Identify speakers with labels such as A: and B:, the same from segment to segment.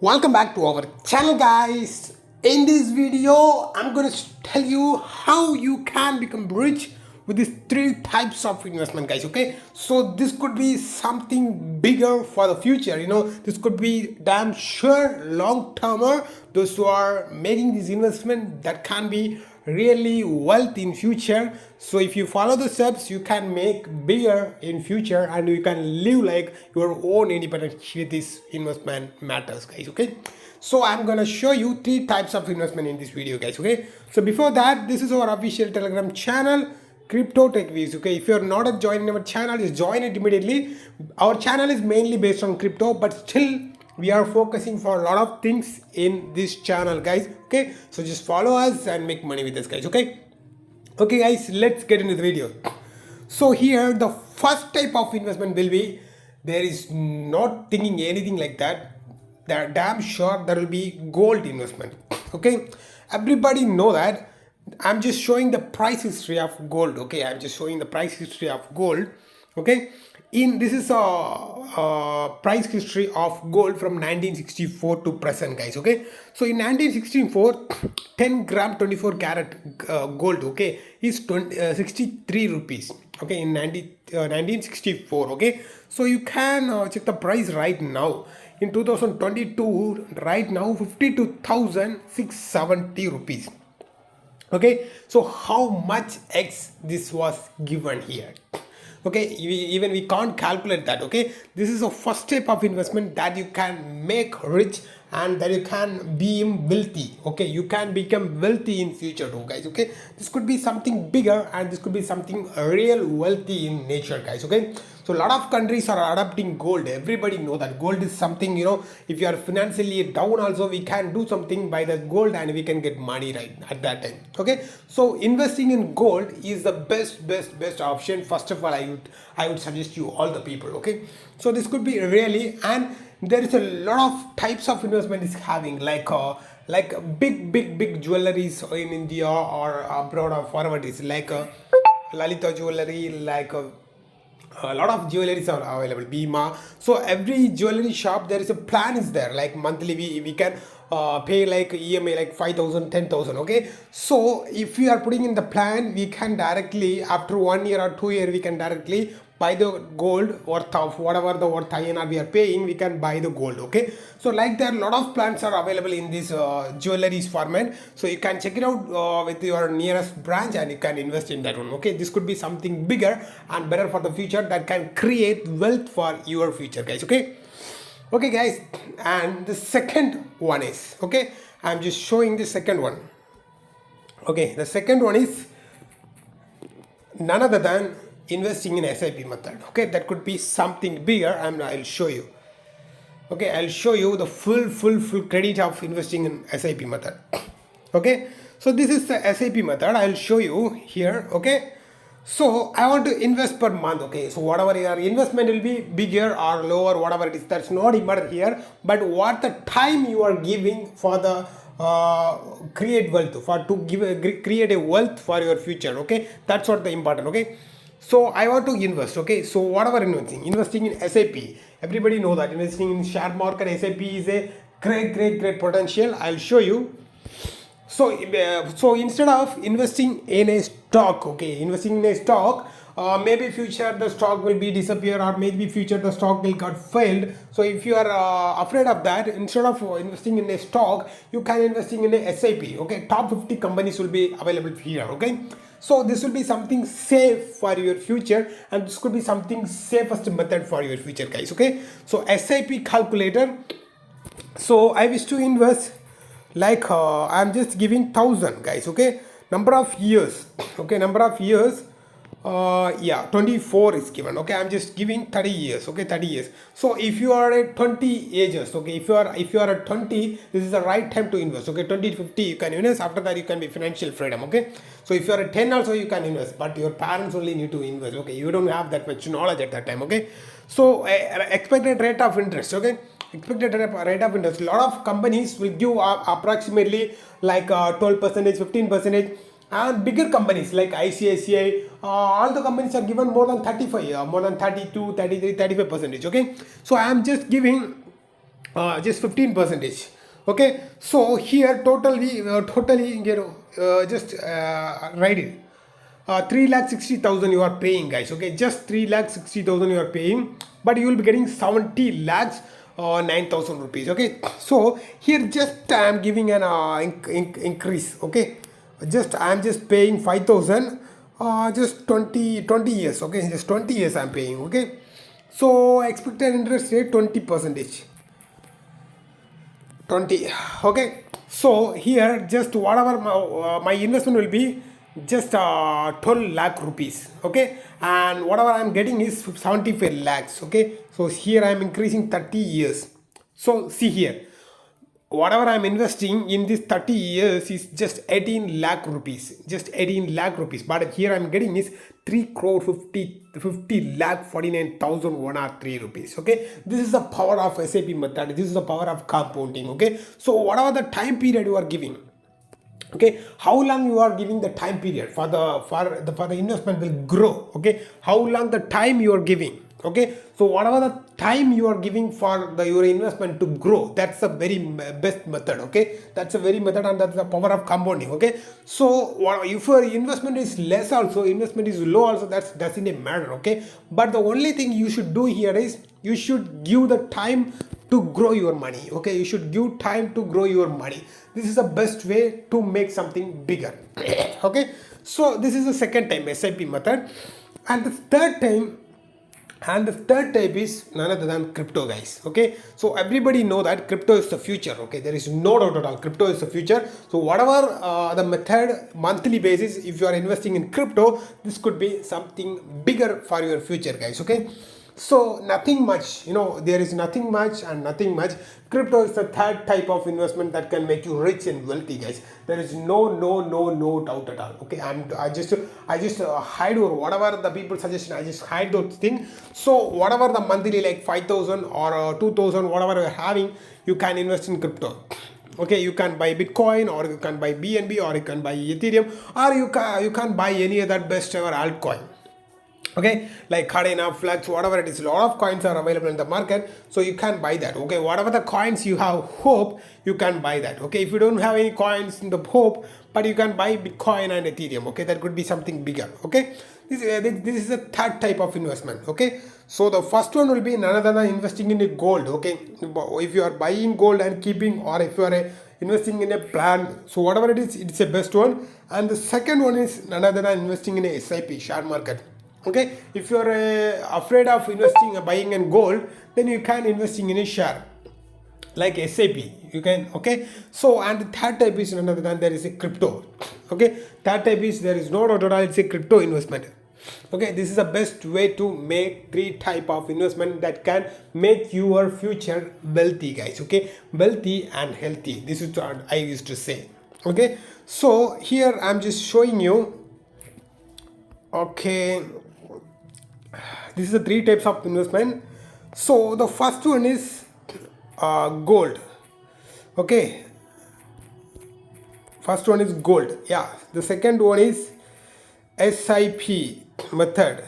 A: Welcome back to our channel, guys. In this video I'm going to tell you how you can become rich with these three types of investment, guys. Okay, so this could be something bigger for the future. This could be damn sure long termer. Those who are making this investment, that can be really wealth in future. So if you follow the steps, you can make bigger in future and you can live like your own independent with this investment matters, guys. Okay, so I'm gonna show you three types of investment in this video, guys. Okay, so before that, this is our official Telegram channel, Cryptotechviewz. Okay, if you're not a joining our channel, just join it immediately. Our channel is mainly based on crypto, but still we are focusing for a lot of things in this channel, guys. Okay, so just follow us and make money with us, guys. Okay guys, let's get into the video. So here the first type of investment will be, there is not thinking anything like that, they're damn sure there will be gold investment. Okay, everybody know that. I'm just showing the price history of gold. Okay, I'm just showing the price history of gold. Okay, in this is a price history of gold from 1964 to present, guys. Okay, so in 1964, 10 gram 24 carat gold, okay, is 63 rupees. Okay, in 1964. Okay, so you can check the price right now in 2022. Right now 52,670 rupees. Okay, so how much X this was given here? Okay, even we can't calculate that. Okay, this is a first step of investment that you can make rich and that you can be wealthy. Okay, you can become wealthy in future too, guys. Okay, this could be something bigger and this could be something real wealthy in nature, guys. Okay, so a lot of countries are adopting gold. Everybody know that gold is something, if you are financially down also, we can do something by the gold and we can get money right at that time. Okay, so investing in gold is the best option. First of all, I would suggest you all the people. Okay, so this could be really, and there is a lot of types of investment is having like big jewelries in India or abroad or wherever it is, like Lalita jewelry, like a lot of jewelries are available, Bima. So every jewelry shop, there is a plan is there, like monthly we can pay like EMI like 5,000 10,000. Okay, so if we are putting in the plan, we can directly after 1 year or 2 year we can directly buy the gold worth of whatever the worth INR we are paying, we can buy the gold. Okay, so like there are a lot of plans are available in this jewelries format, so you can check it out with your nearest branch and you can invest in that one. Okay, this could be something bigger and better for the future that can create wealth for your future, guys. Okay guys, and the second one is, okay, I'm just showing the second one. Okay, the second one is none other than investing in SIP method. Okay, that could be something bigger and I'll show you. Okay, I'll show you the full credit of investing in SIP method. Okay, so this is the SIP method. I'll show you here. Okay, so I want to invest per month. Okay, so whatever your investment will be bigger or lower, whatever it is, that's not important here, but what the time you are giving for the create wealth, for to create a wealth for your future. Okay, that's what the important. Okay, so I want to invest. Okay, so whatever investing in SIP, everybody know that investing in share market, SIP is a great potential. I'll show you. So instead of investing in a stock, okay, investing in a stock, maybe future the stock will be disappear, or maybe future the stock will got failed. So if you are afraid of that, instead of investing in a stock, you can investing in a SIP. Okay, top 50 companies will be available here. Okay, so this will be something safe for your future, and this could be something safest method for your future, guys. Okay, so SIP calculator. So I wish to invest like I'm just giving 1,000, guys. Okay, number of years. Okay, number of years, yeah, 24 is given. Okay, I'm just giving 30 years. Okay, 30 years. So if you are at 20 ages, okay, if you are at 20, this is the right time to invest. Okay, 20 to 50 you can invest. After that you can be financial freedom. Okay, so if you are at 10 also you can invest, but your parents only need to invest. Okay, you don't have that much knowledge at that time. Okay, so expected rate of interest. Okay, expected rate of interest, a lot of companies will give approximately like 12%, 15%, and bigger companies like ICICI, all the companies are given more than 35, more than 32, 33, 35%. Okay, so I am just giving just 15%. Okay, so here totally just write it. 3,60,000 you are paying, guys. Okay, just 3,60,000 you are paying, but you will be getting 70 lakhs 9,000 rupees. Okay, so here just I am giving an increase. Okay, I am just paying 5,000, just 20 years. Okay, just 20 years I am paying. Okay, so expected interest rate 20%. 20. Okay, so here just whatever my investment will be, just 12 lakh rupees. Okay, and whatever I'm getting is 75 lakhs. Okay, so here I'm increasing 30 years. So see here, whatever I'm investing in this 30 years is just 18 lakh rupees, just 18 lakh rupees, but here I'm getting is 3 crore 50 lakh 49,103 rupees. Okay, this is the power of SAP method, this is the power of compounding. Okay, so whatever the time period you are giving, okay, how long you are giving the time period for the investment will grow. Okay, how long the time you are giving. Okay, so whatever the time you are giving for your investment to grow, that's the very best method. Okay, that's a very method, and that's the power of compounding. Okay, so if your investment is less also, investment is low also, that doesn't matter. Okay, but the only thing you should do here is you should give the time to grow your money. Okay, you should give time to grow your money. This is the best way to make something bigger. Okay, so this is the second time SIP method, and the third type is none other than crypto, guys. Okay, so everybody know that crypto is the future. Okay, there is no doubt at all, crypto is the future. So whatever the method, monthly basis, if you are investing in crypto, this could be something bigger for your future, guys. Okay, so nothing much, there is nothing much and nothing much. Crypto is the third type of investment that can make you rich and wealthy, guys. There is no doubt at all. Okay, I just hide, or whatever the people suggestion, I just hide those things. So whatever the monthly, like 5,000 or 2,000, whatever you're having, you can invest in crypto. Okay, you can buy Bitcoin, or you can buy BNB, or you can buy Ethereum, or you can buy any other best ever altcoin. Okay, like Cardano, Flux, whatever it is, a lot of coins are available in the market, so you can buy that. Okay, whatever the coins you have hope, you can buy that. Okay, if you don't have any coins in the hope, but you can buy Bitcoin and Ethereum. Okay, that could be something bigger. Okay, this is the third type of investment. Okay, so the first one will be none other than investing in a gold. Okay, if you are buying gold and keeping, or if you are investing in a plan, so whatever it is, it's a best one. And the second one is none other than investing in a SIP, share market. Okay, if you are afraid of investing buying in gold, then you can investing in a share like SAP, you can. Okay, so and the third type is none other than there is a crypto. Okay, third type is there is no doubt at all, it's a crypto investment. Okay, this is the best way to make three type of investment that can make your future wealthy, guys. Okay, wealthy and healthy, this is what I used to say. Okay, so here I'm just showing you. Okay, this is the three types of investment. So the first one is gold. Okay, first one is gold. Yeah, the second one is SIP method.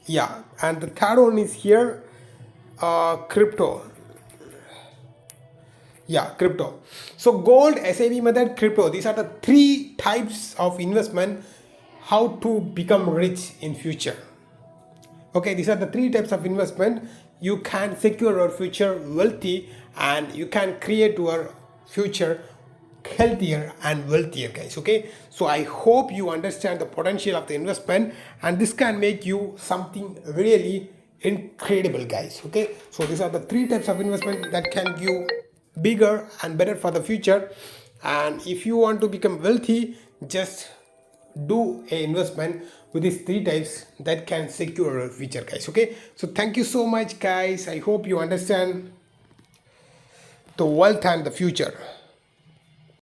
A: Yeah, and the third one is here crypto. Yeah, crypto. So gold, SIP method, crypto, these are the three types of investment how to become rich in future. Okay, these are the three types of investment you can secure your future wealthy, and you can create your future healthier and wealthier, guys. Okay, so I hope you understand the potential of the investment, and this can make you something really incredible, guys. Okay, so these are the three types of investment that can give bigger and better for the future. And if you want to become wealthy, just do a investment with these three types that can secure your future, guys. Okay, so thank you so much, guys. I hope you understand the wealth and the future.